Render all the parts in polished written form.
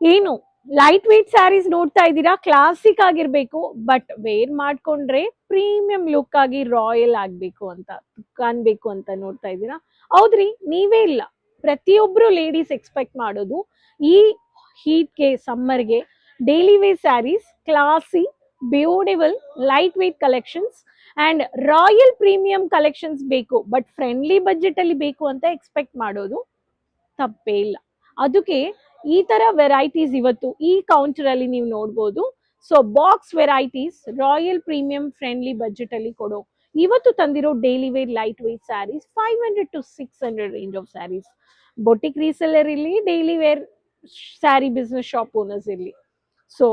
ಏನು light weight saris ನೋಡ್ತಾ ಇದ್ದೀರಾ, ಕ್ಲಾಸಿಕ್ ಆಗಿರ್ಬೇಕು ಬಟ್ ವೇರ್ ಮಾಡ್ಕೊಂಡ್ರೆ ಪ್ರೀಮಿಯಂ ಲುಕ್ ಆಗಿ ರಾಯಲ್ ಆಗ್ಬೇಕು ಅಂತ ಕಾಣ್ಬೇಕು ಅಂತ ನೋಡ್ತಾ ಇದ್ದೀರಾ. ಹೌದ್ರಿ, ನೀವೇ ಇಲ್ಲ, ಪ್ರತಿಯೊಬ್ರು ಲೇಡೀಸ್ ಎಕ್ಸ್ಪೆಕ್ಟ್ ಮಾಡೋದು ಈ ಹೀಟ್ಗೆ ಸಮ್ಮರ್ಗೆ daily wear sarees, classy, beautiful light weight collections and royal premium collections ಬೇಕು, ಬಟ್ ಫ್ರೆಂಡ್ಲಿ ಬಜೆಟ್ ಅಲ್ಲಿ ಬೇಕು ಅಂತ ಎಕ್ಸ್ಪೆಕ್ಟ್ ಮಾಡೋದು ತಪ್ಪೇ ಇಲ್ಲ. ಅದಕ್ಕೆ ಈ ತರ ವೆರೈಟೀಸ್ ಇವತ್ತು ಈ ಕೌಂಟರ್ ಅಲ್ಲಿ ನೀವು ನೋಡ್ಬೋದು. So box varieties royal premium friendly budget ಅಲ್ಲಿ ಕೊಡೋ ಇವತ್ತು ತಂದಿರೋ daily wear light weight sarees 500 to 600 range of sarees. Boutique reseller ಇರಲಿ, daily wear sari business shop owners ಇರಲಿ, ಸೊ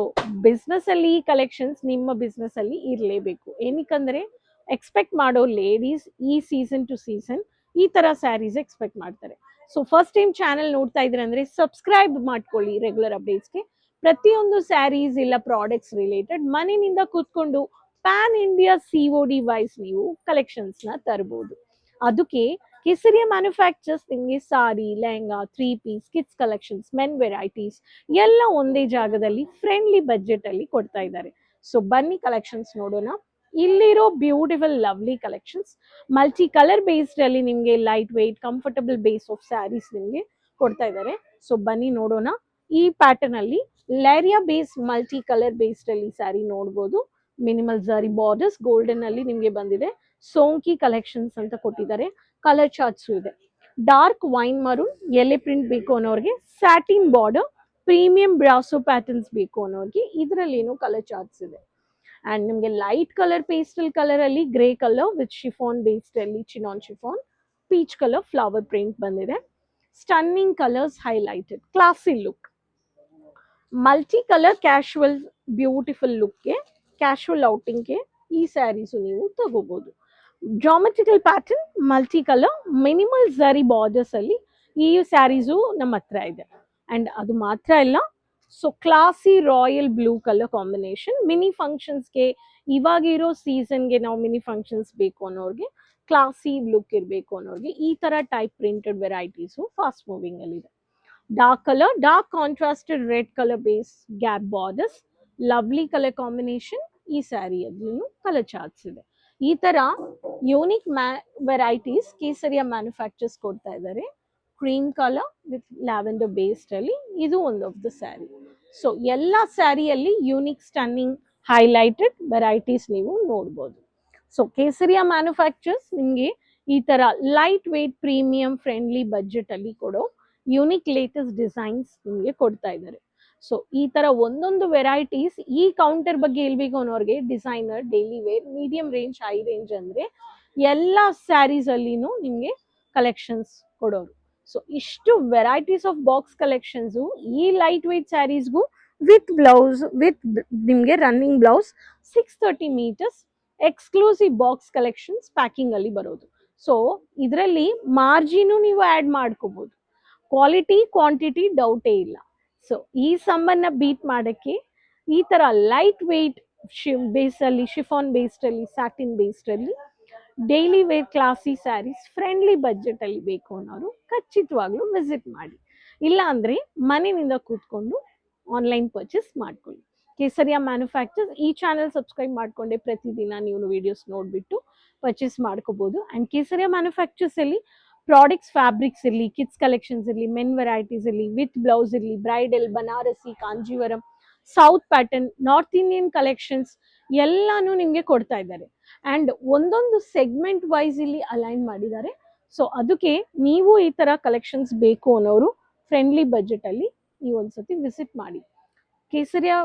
ಬಿಸ್ನೆಸ್ ಅಲ್ಲಿ ಈ ಕಲೆಕ್ಷನ್ಸ್ ನಿಮ್ಮ ಬಿಸ್ನೆಸ್ ಅಲ್ಲಿ ಇರಲೇಬೇಕು. ಏನಕ್ಕಂದ್ರೆ ಎಕ್ಸ್ಪೆಕ್ಟ್ ಮಾಡೋ ಲೇಡೀಸ್ ಈ ಸೀಸನ್ ಟು ಸೀಸನ್ ಈ ತರ ಸ್ಯಾರೀಸ್ ಎಕ್ಸ್ಪೆಕ್ಟ್ ಮಾಡ್ತಾರೆ. ಸೊ ಫಸ್ಟ್ ಟೈಮ್ ಚಾನೆಲ್ ನೋಡ್ತಾ ಇದ್ರೆ ಅಂದ್ರೆ ಸಬ್ಸ್ಕ್ರೈಬ್ ಮಾಡ್ಕೊಳ್ಳಿ ರೆಗ್ಯುಲರ್ ಅಪ್ಡೇಟ್ಸ್ಗೆ. ಪ್ರತಿಯೊಂದು ಸ್ಯಾರೀಸ್ ಇಲ್ಲ ಪ್ರಾಡಕ್ಟ್ಸ್ ರಿಲೇಟೆಡ್ ಮನೆಯಿಂದ ಕೂತ್ಕೊಂಡು ಪ್ಯಾನ್ ಇಂಡಿಯಾ ಸಿಒಡಿ ವೈಸ್ ನೀವು ಕಲೆಕ್ಷನ್ಸ್ ನ ತರಬಹುದು. ಅದಕ್ಕೆ ಕೇಸರಿಯ ಮ್ಯಾನುಫ್ಯಾಕ್ಚರ್ಸ್ ನಿಮಗೆ sari, lehenga, 3 piece, kids collections, men varieties ಎಲ್ಲ ಒಂದೇ ಜಾಗದಲ್ಲಿ ಫ್ರೆಂಡ್ಲಿ ಬಜೆಟ್ ಅಲ್ಲಿ ಕೊಡ್ತಾ ಇದ್ದಾರೆ. ಸೊ ಬನ್ನಿ ಕಲೆಕ್ಷನ್ಸ್ ನೋಡೋಣ. ಇಲ್ಲಿರೋ beautiful lovely collections multi colour based ಅಲ್ಲಿ ನಿಮಗೆ light weight comfortable base of sarees ನಿಮಗೆ ಕೊಡ್ತಾ ಇದ್ದಾರೆ. ಸೊ ಬನ್ನಿ ನೋಡೋಣ. ಈ ಪ್ಯಾಟರ್ನ್ ಅಲ್ಲಿ leheriya base multi colour based ಅಲ್ಲಿ ಸ್ಯಾರಿ ನೋಡಬಹುದು. ಮಿನಿಮಲ್ ಝರಿ ಬಾರ್ಡರ್ಸ್ ಗೋಲ್ಡನ್ ಅಲ್ಲಿ ನಿಮಗೆ ಬಂದಿದೆ. ಸೋಂಕಿ ಕಲೆಕ್ಷನ್ಸ್ ಅಂತ ಕೊಟ್ಟಿದ್ದಾರೆ. ಕಲರ್ ಚಾರ್ಟ್ಸ್ ಇದೆ. ಡಾರ್ಕ್ ವೈನ್ ಮರೂನ್ ಎಲೆ ಪ್ರಿಂಟ್ ಬೇಕು ಅನ್ನೋರಿಗೆ, satin border premium brasso patterns ಬೇಕು ಅನ್ನೋರಿಗೆ ಇದರಲ್ಲಿ ಏನು ಕಲರ್ ಚಾರ್ಟ್ಸ್ ಇದೆ. ಅಂಡ್ ನಿಮಗೆ ಲೈಟ್ ಕಲರ್ ಪೇಸ್ಟಲ್ ಕಲರ್ ಅಲ್ಲಿ grey colour with chiffon based ಅಲ್ಲಿ chinon chiffon, peach colour flower print ಬಂದಿದೆ. Stunning colours highlighted classy look, multi colour casual beautiful ಲುಕ್ಗೆ, ಕ್ಯಾಶುವಲ್ ಔಟಿಂಗ್ಗೆ ಈ ಸ್ಯಾರೀಸು ನೀವು ತಗೋಬಹುದು. Geometrical pattern multi colour minimal zari borders ಅಲ್ಲಿ ಈ ಸ್ಯಾರೀಸು ನಮ್ಮ ಹತ್ರ ಇದೆ. ಅಂಡ್ ಅದು ಮಾತ್ರ ಇಲ್ಲ, so classy royal blue colour combination mini ಫಂಕ್ಷನ್ಸ್ಗೆ, ಇವಾಗಿರೋ ಸೀಸನ್ಗೆ ನಾವು ಮಿನಿ ಫಂಕ್ಷನ್ಸ್ ಬೇಕು ಅನ್ನೋರಿಗೆ, ಕ್ಲಾಸಿ ಲುಕ್ ಇರಬೇಕು ಅನ್ನೋರಿಗೆ ಈ ತರ type printed varieties fast moving ಅಲ್ಲಿ ಇದೆ. Dark colour, dark contrasted red colour base, gap borders, lovely colour combination. ಈ ಸ್ಯಾರಿ ಅದ್ರೂ ಕಲರ್ ಚಾರ್ಟ್ಸ್ ಇದೆ. ಈ ತರ ಯೂನಿಕ್ ವೆರೈಟೀಸ್ ಕೇಸರಿಯ ಮ್ಯಾನುಫ್ಯಾಕ್ಚರ್ಸ್ ಕೊಡ್ತಾ ಇದ್ದಾರೆ. Cream colour with lavender based ಅಲ್ಲಿ ಇದು ಒಂದು ಆಫ್ ದ ಸ್ಯಾರಿ. ಸೊ ಎಲ್ಲ ಸ್ಯಾರಿಯಲ್ಲಿ ಯೂನಿಕ್ ಸ್ಟನ್ನಿಂಗ್ ಹೈಲೈಟೆಡ್ ವೆರೈಟೀಸ್ ನೀವು ನೋಡ್ಬೋದು. ಸೊ ಕೇಸರಿಯ ಮ್ಯಾನುಫ್ಯಾಕ್ಚರ್ಸ್ ನಿಮಗೆ ಈ ತರ light wait premium friendly budget ಅಲ್ಲಿ ಕೊಡೋ ಯೂನಿಕ್ ಲೇಟೆಸ್ಟ್ ಡಿಸೈನ್ಸ್ ನಿಮಗೆ ಕೊಡ್ತಾ ಇದ್ದಾರೆ. ಸೊ ಈ ತರ ಒಂದೊಂದು ವೆರೈಟೀಸ್ ಈ ಕೌಂಟರ್ ಬಗ್ಗೆ ಹೇಳ್ಬೇಕು ಅನ್ನೋರಿಗೆ designer, daily wear, medium range, high range ಅಂದ್ರೆ ಎಲ್ಲ ಸ್ಯಾರೀಸ್ ಅಲ್ಲಿನೂ ನಿಮಗೆ ಕಲೆಕ್ಷನ್ಸ್ ಕೊಡೋರು. ಸೊ ಇಷ್ಟು ವೆರೈಟೀಸ್ ಆಫ್ ಬಾಕ್ಸ್ ಕಲೆಕ್ಷನ್ಸ್ ಈ ಲೈಟ್ ವೇಟ್ ಸ್ಯಾರೀಸ್ಗೂ ವಿತ್ ಬ್ಲೌಸ್ ವಿತ್ ನಿಮಗೆ running blouse 630 metres exclusive box collections packing ಅಲ್ಲಿ ಬರೋದು. ಸೊ ಇದರಲ್ಲಿ ಮಾರ್ಜಿನು ನೀವು ಆಡ್ ಮಾಡ್ಕೋಬಹುದು. ಕ್ವಾಲಿಟಿ ಕ್ವಾಂಟಿಟಿ ಡೌಟೇ ಇಲ್ಲ. ಸೊ ಈ ಸಮ್ಮನ್ನ ಬೀಟ್ ಮಾಡಕ್ಕೆ ಈ ತರ ಲೈಟ್ ವೇಟ್ ಬೇಸ್ ಅಲ್ಲಿ, ಶಿಫಾನ್ ಬೇಸ್ಡ್ ಅಲ್ಲಿ, ಸ್ಯಾಟಿನ್ ಬೇಸ್ಡ್ ಅಲ್ಲಿ daily wear classy sarees friendly budget ಅಲ್ಲಿ ಬೇಕು ಅನ್ನೋರು ಖಚಿತವಾಗ್ಲೂ ವಿಸಿಟ್ ಮಾಡಿ. ಇಲ್ಲ ಅಂದ್ರೆ ಮನೆಯಿಂದ ಕೂತ್ಕೊಂಡು ಆನ್ಲೈನ್ ಪರ್ಚೇಸ್ ಮಾಡ್ಕೊಳ್ಳಿ. ಕೇಸರಿಯಾ ಮ್ಯಾನುಫ್ಯಾಕ್ಚರ್ಸ್ ಈ ಚಾನೆಲ್ ಸಬ್ಸ್ಕ್ರೈಬ್ ಮಾಡ್ಕೊಂಡೆ ಪ್ರತಿದಿನ ನೀವು ವಿಡಿಯೋಸ್ ನೋಡ್ಬಿಟ್ಟು ಪರ್ಚೇಸ್ ಮಾಡ್ಕೋಬಹುದು. ಅಂಡ್ ಕೇಸರಿಯಾ ಮ್ಯಾನುಫ್ಯಾಕ್ಚರ್ಸ್ ಅಲ್ಲಿ ಪ್ರಾಡಕ್ಟ್ಸ್ ಫ್ಯಾಬ್ರಿಕ್ಸ್ ಇರಲಿ, ಕಿಡ್ಸ್ ಕಲೆಕ್ಷನ್ಸ್ ಇರಲಿ, ಮೆನ್ ವೆರೈಟೀಸ್ ಇರಲಿ, ವಿತ್ ಬ್ಲೌಸ್ ಇರಲಿ, bridal, Banarasi, Kanjeevaram, south pattern, north Indian collections ಎಲ್ಲಾನು ನಿಮಗೆ ಕೊಡ್ತಾ ಇದ್ದಾರೆ. ಅಂಡ್ ಒಂದೊಂದು ಸೆಗ್ಮೆಂಟ್ ವೈಸ್ ಇಲ್ಲಿ ಅಲೈನ್ ಮಾಡಿದ್ದಾರೆ. ಸೊ ಅದಕ್ಕೆ ನೀವು ಈ ತರ ಕಲೆಕ್ಷನ್ಸ್ ಬೇಕು ಅನ್ನೋರು ಫ್ರೆಂಡ್ಲಿ ಬಜೆಟ್ ಅಲ್ಲಿ ನೀವು ಒಂದ್ಸತಿ ವಿಸಿಟ್ ಮಾಡಿ. ಕೇಸರಿಯಾ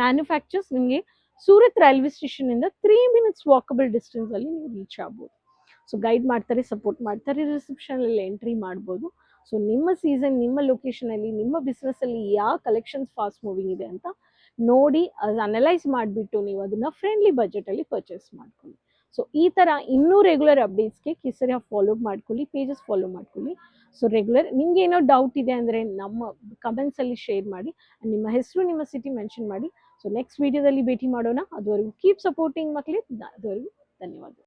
ಮ್ಯಾನುಫ್ಯಾಕ್ಚರ್ಸ್ ನಿಮಗೆ ಸೂರತ್ ರೈಲ್ವೆ ಸ್ಟೇಷನ್ ಇಂದ 3 minutes ವಾಕಬಲ್ ಡಿಸ್ಟೆನ್ಸ್ ಅಲ್ಲಿ ನೀವು ರೀಚ್ ಆಗ್ಬೋದು. ಸೊ ಗೈಡ್ ಮಾಡ್ತಾರೆ, ಸಪೋರ್ಟ್ ಮಾಡ್ತಾರೆ, ರಿಸೆಪ್ಷನ್ ಅಲ್ಲಿ ಎಂಟ್ರಿ ಮಾಡ್ಬೋದು. ಸೊ ನಿಮ್ಮ ಸೀಸನ್, ನಿಮ್ಮ ಲೊಕೇಶನ್ ಅಲ್ಲಿ, ನಿಮ್ಮ ಬಿಸ್ನೆಸ್ ಅಲ್ಲಿ ಯಾವ ಕಲೆಕ್ಷನ್ಸ್ ಫಾಸ್ಟ್ ಮೂವಿಂಗ್ ಇದೆ ಅಂತ ನೋಡಿ ಅನಲೈಸ್ ಮಾಡಿಬಿಟ್ಟು ನೀವು ಅದನ್ನ ಫ್ರೆಂಡ್ಲಿ ಬಜೆಟ್ ಅಲ್ಲಿ ಪರ್ಚೇಸ್ ಮಾಡ್ಕೊಳ್ಳಿ. ಸೊ ಈ ತರ ಇನ್ನೂ ರೆಗ್ಯುಲರ್ ಅಪ್ಡೇಟ್ಸ್ಗೆ ಕೇಸರಿಯಾ ಫಾಲೋ ಮಾಡ್ಕೊಳ್ಳಿ, ಪೇಜಸ್ ಫಾಲೋ ಮಾಡ್ಕೊಳ್ಳಿ. ಸೊ ರೆಗ್ಯುಲರ್ ನಿಮ್ಗೆ ಏನೋ ಡೌಟ್ ಇದೆ ಅಂದ್ರೆ ನಮ್ಮ ಕಮೆಂಟ್ಸ್ ಅಲ್ಲಿ ಶೇರ್ ಮಾಡಿ, ನಿಮ್ಮ ಹೆಸರು, ನಿಮ್ಮ ಸಿಟಿ ಮೆನ್ಷನ್ ಮಾಡಿ. ಸೊ ನೆಕ್ಸ್ಟ್ ವಿಡಿಯೋದಲ್ಲಿ ಭೇಟಿ ಮಾಡೋಣ. ಅದುವರೆಗೂ ಕೀಪ್ ಸಪೋರ್ಟಿಂಗ್ ಮಕ್ಕಳೇ. ಅದುವರೆಗೂ ಧನ್ಯವಾದ.